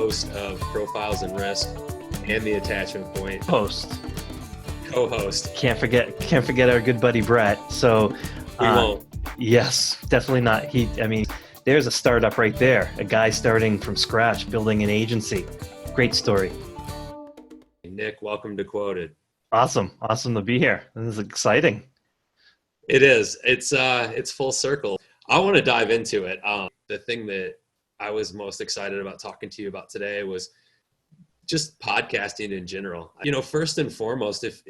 host of Profiles and Risk and the Attachment Point. Co-host. Can't forget our good buddy Brett. So We won't. Yes, definitely not. There's a startup right there. A guy starting from scratch, building an agency. Great story. Nick, welcome to Quoted. Awesome to be here. This is exciting. It is. It's full circle. I want to dive into it. The thing that I was most excited about talking to you about today was just podcasting in general. First and foremost, if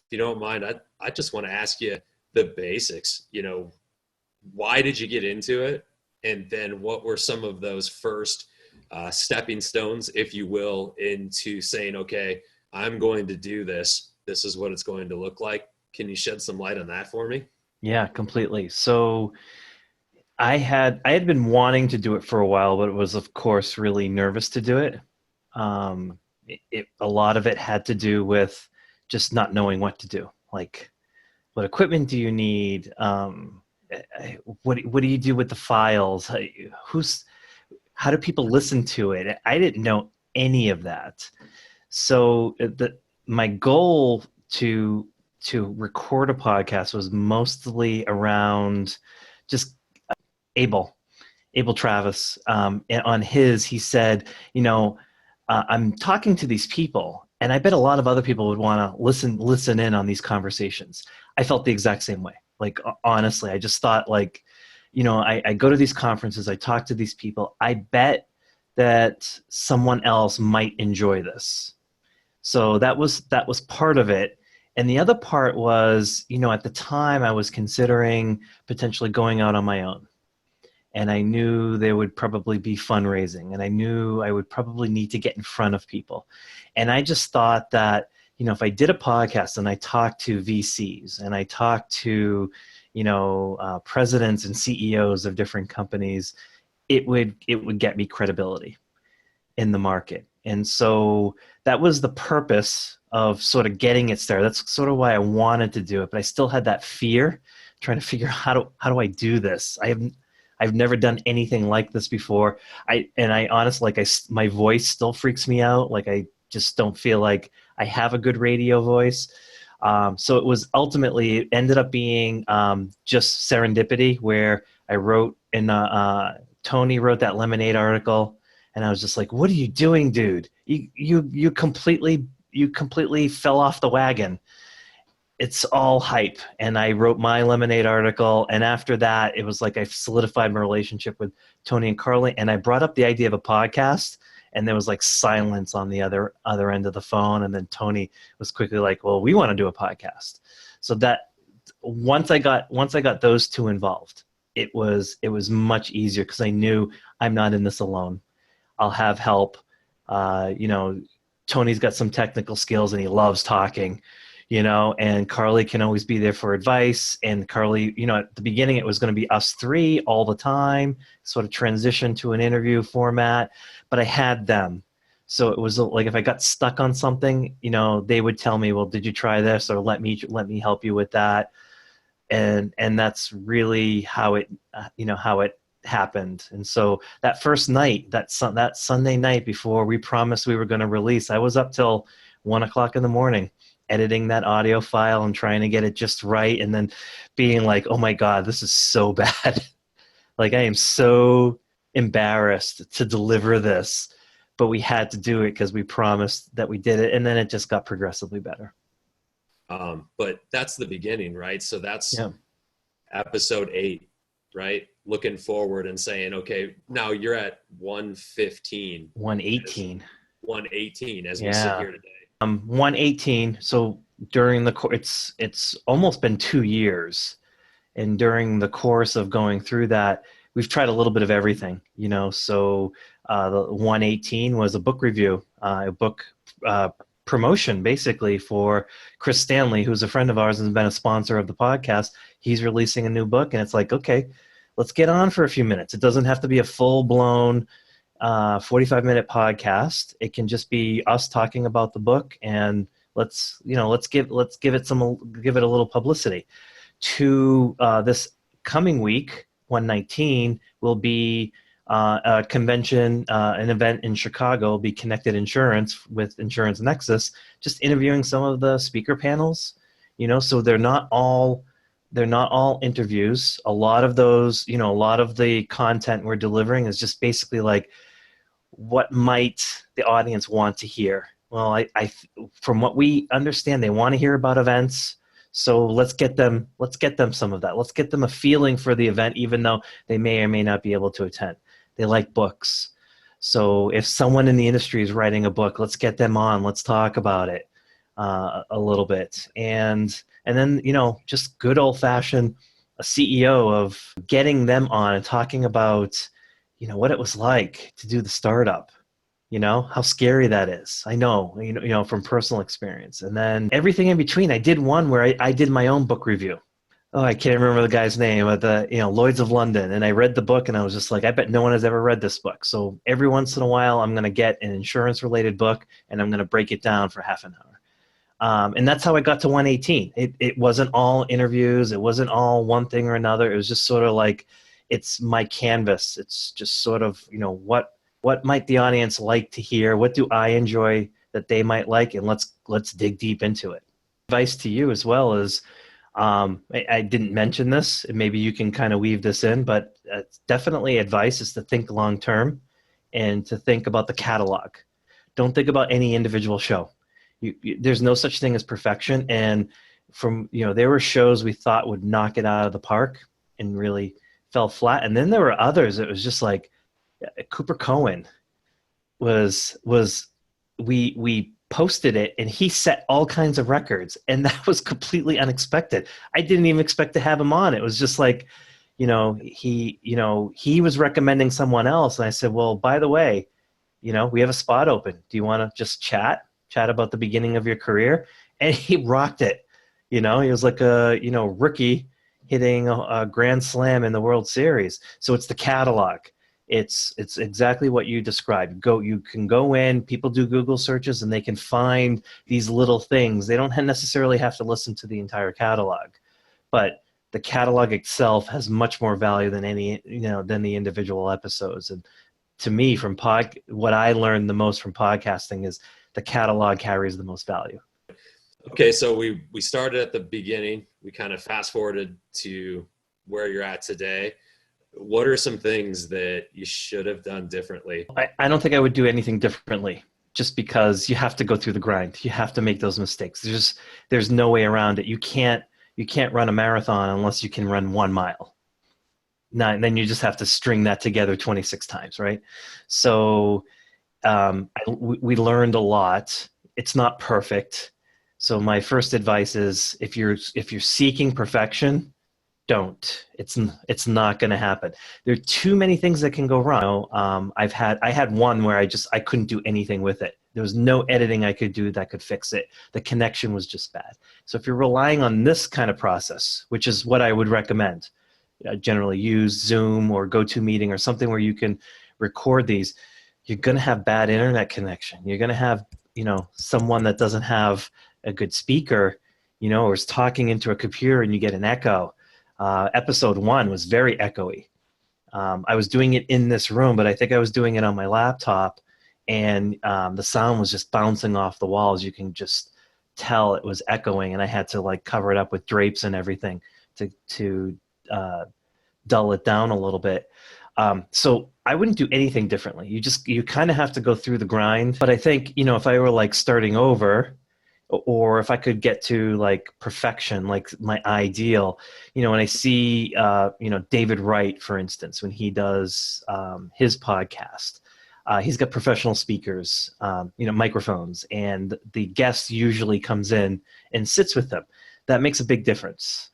you don't mind, I just want to ask you the basics. Why did you get into it? And then what were some of those first stepping stones, if you will, into saying, okay, I'm going to do this. This is what it's going to look like. Can you shed some light on that for me? Yeah, completely. So I had been wanting to do it for a while, but it was, of course, really nervous to do it. A lot of it had to do with just not knowing what to do. Like, what equipment do you need? What do you do with the files? How do people listen to it? I didn't know any of that. So my goal to record a podcast was mostly around just Abel Travis. And on he said, I'm talking to these people, and I bet a lot of other people would want to listen in on these conversations. I felt the exact same way. Like, honestly, I just thought, like, I go to these conferences, I talk to these people. I bet that someone else might enjoy this. So that was part of it. And the other part was, at the time I was considering potentially going out on my own. And I knew there would probably be fundraising, and I knew I would probably need to get in front of people. And I just thought that, if I did a podcast and I talked to VCs and I talked to, presidents and CEOs of different companies, it would get me credibility in the market. And so that was the purpose of sort of getting it started. That's sort of why I wanted to do it, but I still had that fear, trying to figure out how do I do this? I've never done anything like this before. I honestly, my voice still freaks me out. Like, I just don't feel like I have a good radio voice. So it ended up being just serendipity, where I wrote Tony wrote that Lemonade article, and I was just like, what are you doing, dude? You completely fell off the wagon. It's all hype. And I wrote my Lemonade article. And after that, it was like I solidified my relationship with Tony and Carly. And I brought up the idea of a podcast, and there was like silence on the other end of the phone. And then Tony was quickly like, well, we want to do a podcast. So that once I got those two involved, it was much easier, because I knew I'm not in this alone. I'll have help. Tony's got some technical skills and he loves talking. And Carly can always be there for advice. And Carly, at the beginning, it was going to be us three all the time, sort of transition to an interview format, but I had them. So it was like, if I got stuck on something, they would tell me, well, did you try this? Or let me help you with that. And that's really how it happened. And so that first night, that Sunday night before we promised we were going to release, I was up till 1:00 in the morning, editing that audio file and trying to get it just right, and then being like, oh my God, this is so bad. Like, I am so embarrassed to deliver this, but we had to do it because we promised that we did it, and then it just got progressively better. But that's the beginning, right? So that's episode 8, right? Looking forward and saying, okay, now you're at 115. 118. 118 as we sit here today. 118. So during it's almost been 2 years, and during the course of going through that, we've tried a little bit of everything. So the 118 was a book review, a book promotion, basically, for Chris Stanley, who's a friend of ours and has been a sponsor of the podcast. He's releasing a new book, and it's like, okay, let's get on for a few minutes. It doesn't have to be a full-blown 45-minute podcast. It can just be us talking about the book, and let's give it a little publicity. To this coming week, 119, will be a convention, an event in Chicago, be Connected Insurance with Insurance Nexus, just interviewing some of the speaker panels, so they're not all interviews. A lot of those, a lot of the content we're delivering is just basically like, what might the audience want to hear? Well, from what we understand, they want to hear about events. So let's get them some of that. Let's get them a feeling for the event, even though they may or may not be able to attend. They like books. So if someone in the industry is writing a book, let's get them on. Let's talk about it a little bit. And then, just good old fashioned a CEO of getting them on and talking about, what it was like to do the startup, how scary that is. I know, from personal experience. And then everything in between. I did one where I did my own book review. Oh, I can't remember the guy's name, but Lloyd's of London. And I read the book and I was just like, I bet no one has ever read this book. So every once in a while, I'm going to get an insurance related book and I'm going to break it down for half an hour. And that's how I got to 118. It wasn't all interviews. It wasn't all one thing or another. It was just sort of like, it's my canvas. It's just sort of, what might the audience like to hear? What do I enjoy that they might like? And let's dig deep into it. Advice to you as well is, I didn't mention this, and maybe you can kind of weave this in, but definitely advice is to think long term and to think about the catalog. Don't think about any individual show. There's no such thing as perfection. And there were shows we thought would knock it out of the park and really fell flat. And then there were others. It was just like Cooper Cohen we posted it and he set all kinds of records, and that was completely unexpected. I didn't even expect to have him on. It was just like, he was recommending someone else. And I said, well, by the way, we have a spot open. Do you want to just chat about the beginning of your career? And he rocked it. He was like a, rookie hitting a grand slam in the World Series. So it's the catalog. It's exactly what you described. You can go in, people do Google searches, and they can find these little things. They don't necessarily have to listen to the entire catalog, but the catalog itself has much more value than than the individual episodes. And to me, what I learned the most from podcasting is the catalog carries the most value. Okay, so we started at the beginning. We kind of fast forwarded to where you're at today. What are some things that you should have done differently? I don't think I would do anything differently, just because you have to go through the grind. You have to make those mistakes. There's no way around it. You can't run a marathon unless you can run 1 mile. Now, and then you just have to string that together 26 times, right? So we learned a lot. It's not perfect. So my first advice is, if you're seeking perfection, don't. It's not going to happen. There are too many things that can go wrong. I had one where I couldn't do anything with it. There was no editing I could do that could fix it. The connection was just bad. So if you're relying on this kind of process, which is what I would recommend, generally use Zoom or GoToMeeting or something where you can record these, you're going to have bad internet connection. You're going to have, someone that doesn't have a good speaker, or is talking into a computer and you get an echo. Episode 1 was very echoey. I was doing it in this room, but I think I was doing it on my laptop, and the sound was just bouncing off the walls. You can just tell it was echoing, and I had to cover it up with drapes and everything to dull it down a little bit. So I wouldn't do anything differently. You kind of have to go through the grind. But I think, if I were starting over, or if I could get to perfection, my ideal, when I see, David Wright, for instance, when he does his podcast, he's got professional speakers, microphones, and the guest usually comes in and sits with them. That makes a big difference.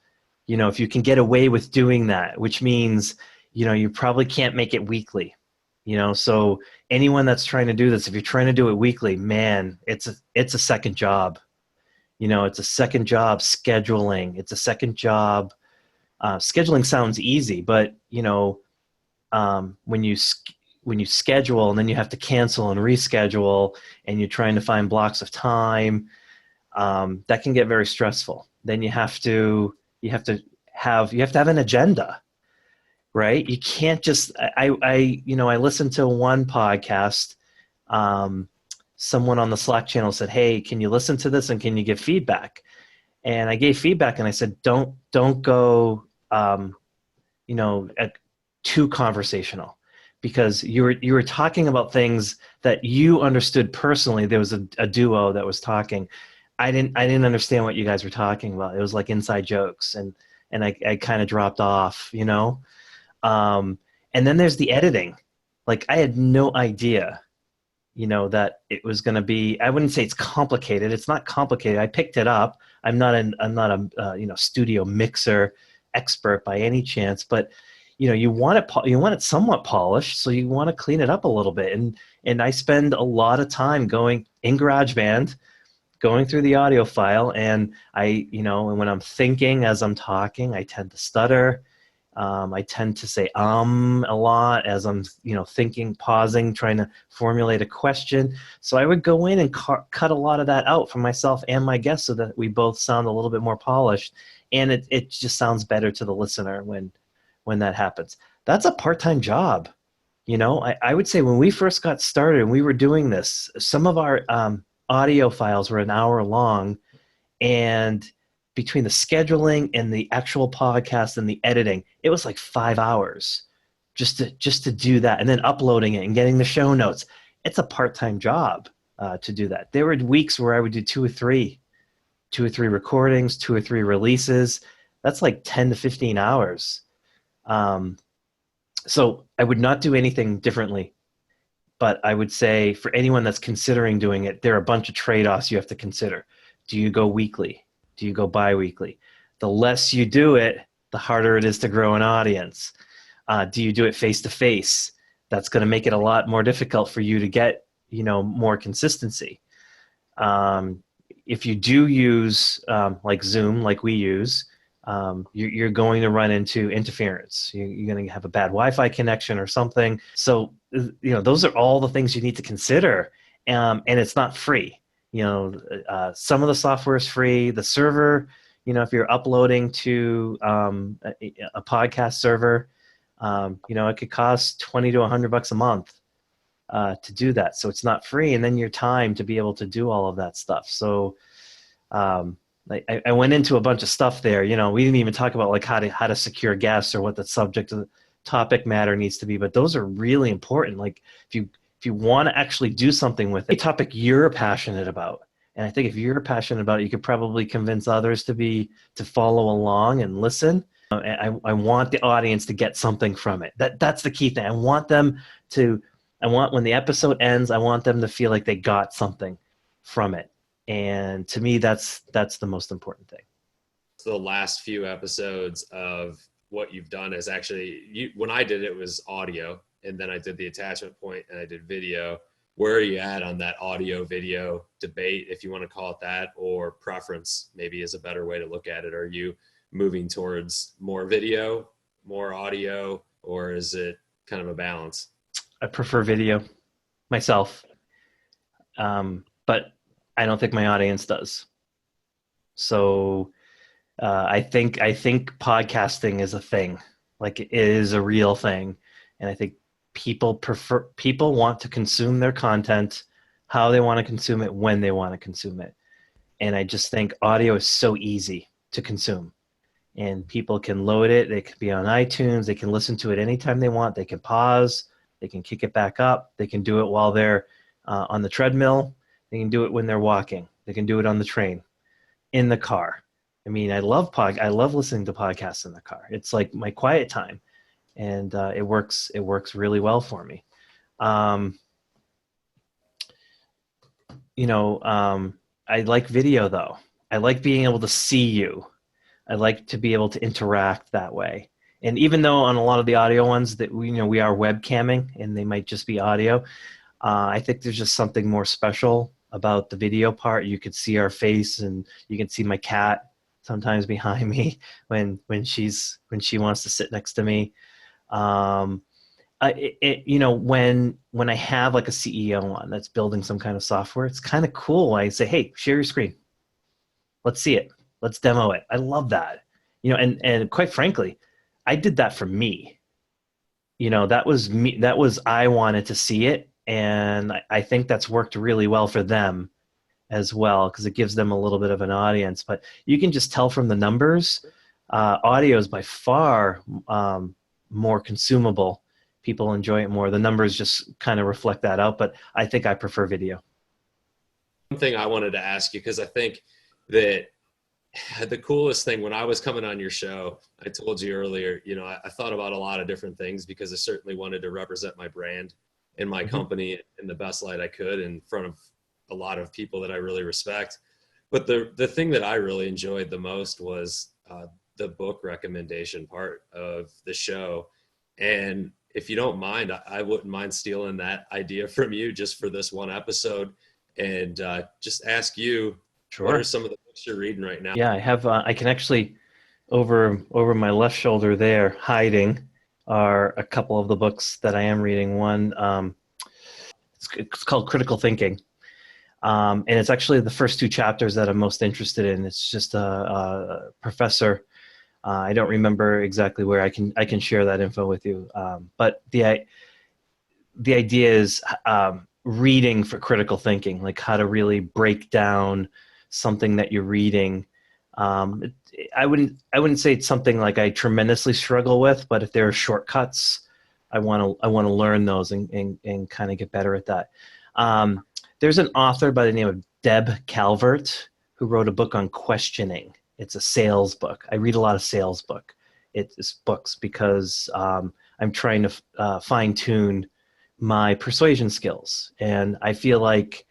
If you can get away with doing that, which means, you probably can't make it weekly. So anyone that's trying to do this, if you're trying to do it weekly, man, it's a second job. It's a second job scheduling. It's a second job. Scheduling sounds easy, but when you schedule and then you have to cancel and reschedule, and you're trying to find blocks of time, that can get very stressful. Then you have to have an agenda, right? You can't just, I listened to one podcast. Someone on the Slack channel said, "Hey, can you listen to this and can you give feedback?" And I gave feedback and I said, don't go, too conversational, because you were talking about things that you understood personally. There was a duo that was talking. I didn't understand what you guys were talking about. It was like inside jokes, and I kind of dropped off, and then there's the editing. Like, I had no idea, that it was going to be, I wouldn't say it's complicated. It's not complicated. I picked it up. I'm not a studio mixer expert by any chance, but you want it somewhat polished, so you want to clean it up a little bit. And I spend a lot of time going in GarageBand, going through the audio file, and and when I'm thinking as I'm talking, I tend to stutter. I tend to say a lot as I'm thinking, pausing, trying to formulate a question. So I would go in and cut a lot of that out for myself and my guests, so that we both sound a little bit more polished, and it just sounds better to the listener when that happens. That's a part-time job. I would say when we first got started and we were doing this, some of our audio files were an hour long, and between the scheduling and the actual podcast and the editing, it was like 5 hours just to do that, and then uploading it and getting the show notes. It's a part-time job to do that. There were weeks where I would do two or three recordings, 2 or 3 releases. That's like 10 to 15 hours. So I would not do anything differently, but I would say for anyone that's considering doing it, there are a bunch of trade-offs you have to consider. Do you go weekly? Do you go bi-weekly? The less you do it, the harder it is to grow an audience. Do you do it face-to-face? That's going to make it a lot more difficult for you to get, more consistency. If you do use like Zoom, like we use, you're going to run into interference. You're going to have a bad Wi-Fi connection or something. So, those are all the things you need to consider. And it's not free. Some of the software is free. The server, if you're uploading to a podcast server, it could cost $20 to $100 a month to do that. So it's not free. And then your time to be able to do all of that stuff. So I went into a bunch of stuff there. We didn't even talk about like how to secure guests or what the subject of the topic matter needs to be. But those are really important. Like if you want to actually do something with it, a topic you're passionate about. And I think if you're passionate about it, you could probably convince others to follow along and listen. I want the audience to get something from it. That's the key thing. I want when the episode ends, I want them to feel like they got something from it. And to me, that's the most important thing. The last few episodes of what you've done is actually, when I did it was audio, and then I did the attachment point and I did video. Where are you at on that audio video debate, if you want to call it that, or preference maybe is a better way to look at it? Are you moving towards more video, more audio, or is it kind of a balance? I prefer video myself, but I don't think my audience does. So I think podcasting is a thing, like it is a real thing, and I think people want to consume their content how they want to consume it, when they want to consume it. And I just think audio is so easy to consume, and people can load it. They can be on iTunes. They can listen to it anytime they want. They can pause. They can kick it back up. They can do it while they're on the treadmill. They can do it when they're walking. They can do it on the train, in the car. I mean, I love listening to podcasts in the car. It's like my quiet time, and it works really well for me. I like video though. I like being able to see you. I like to be able to interact that way. And even though on a lot of the audio ones that we are webcamming and they might just be audio, I think there's just something more special about the video part. You could see our face, and you can see my cat sometimes behind me when she wants to sit next to me. When I have like a CEO on that's building some kind of software, it's kind of cool. I say, hey, share your screen. Let's see it. Let's demo it. I love that. And quite frankly, I did that for me. that was me. That was, I wanted to see it. And I think that's worked really well for them as well, because it gives them a little bit of an audience. But you can just tell from the numbers, audio is by far more consumable. People enjoy it more. The numbers just kind of reflect that out, but I think I prefer video. One thing I wanted to ask you, because I think that the coolest thing when I was coming on your show, I told you earlier, I thought about a lot of different things because I certainly wanted to represent my brand and my company in the best light I could in front of a lot of people that I really respect. But the thing that I really enjoyed the most was the book recommendation part of the show. And if you don't mind, I wouldn't mind stealing that idea from you just for this one episode and just ask you, Sure. What are some of the books you're reading right now? Yeah, I have. I can actually, over my left shoulder there, hiding, are a couple of the books that I am reading. One, it's called Critical Thinking, and it's actually the first two chapters that I'm most interested in. It's just a professor. I don't remember exactly where. I can share that info with you. But the idea is reading for critical thinking, like how to really break down something that you're reading. I wouldn't say it's something like I tremendously struggle with, but if there are shortcuts, I want to learn those and kind of get better at that. There's an author by the name of Deb Calvert who wrote a book on questioning. It's a sales book. I read a lot of sales books because I'm trying to fine tune my persuasion skills, and I feel like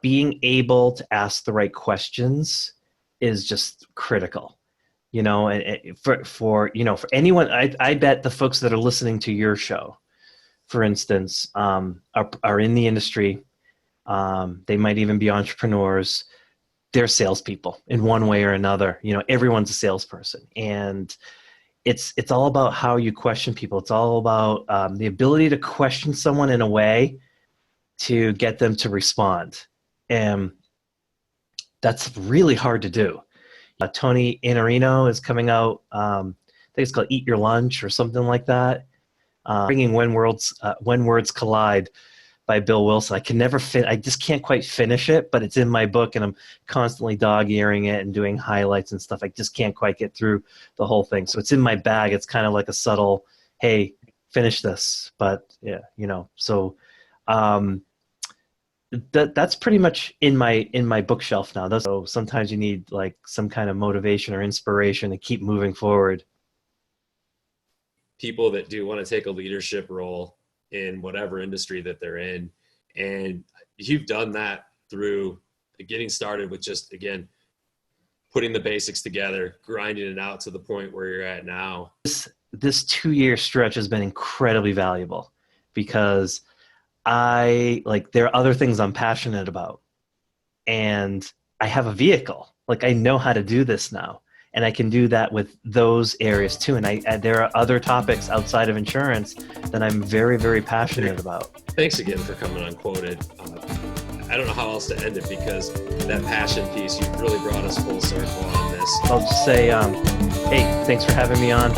being able to ask the right questions is just critical, and for anyone. I bet the folks that are listening to your show, for instance, are in the industry. They might even be entrepreneurs. They're salespeople in one way or another. Everyone's a salesperson, and it's all about how you question people. It's all about the ability to question someone in a way to get them to respond. And that's really hard to do. Tony Iannarino is coming out. I think it's called Eat Your Lunch or something like that. Bringing When Words Collide by Bill Wilson. I just can't quite finish it, but it's in my book and I'm constantly dog-earing it and doing highlights and stuff. I just can't quite get through the whole thing. So it's in my bag. It's kind of like a subtle, hey, finish this. But yeah, so that's pretty much in my bookshelf now. So sometimes you need like some kind of motivation or inspiration to keep moving forward. People that do want to take a leadership role in whatever industry that they're in. And you've done that through getting started with just, again, putting the basics together, grinding it out to the point where you're at now. This 2-year stretch has been incredibly valuable because there are other things I'm passionate about, and I have a vehicle. Like I know how to do this now, and I can do that with those areas too. And there are other topics outside of insurance that I'm very, very passionate about. Thanks again for coming on Quoted. I don't know how else to end it because that passion piece, you've really brought us full circle on this. I'll just say, hey, thanks for having me on.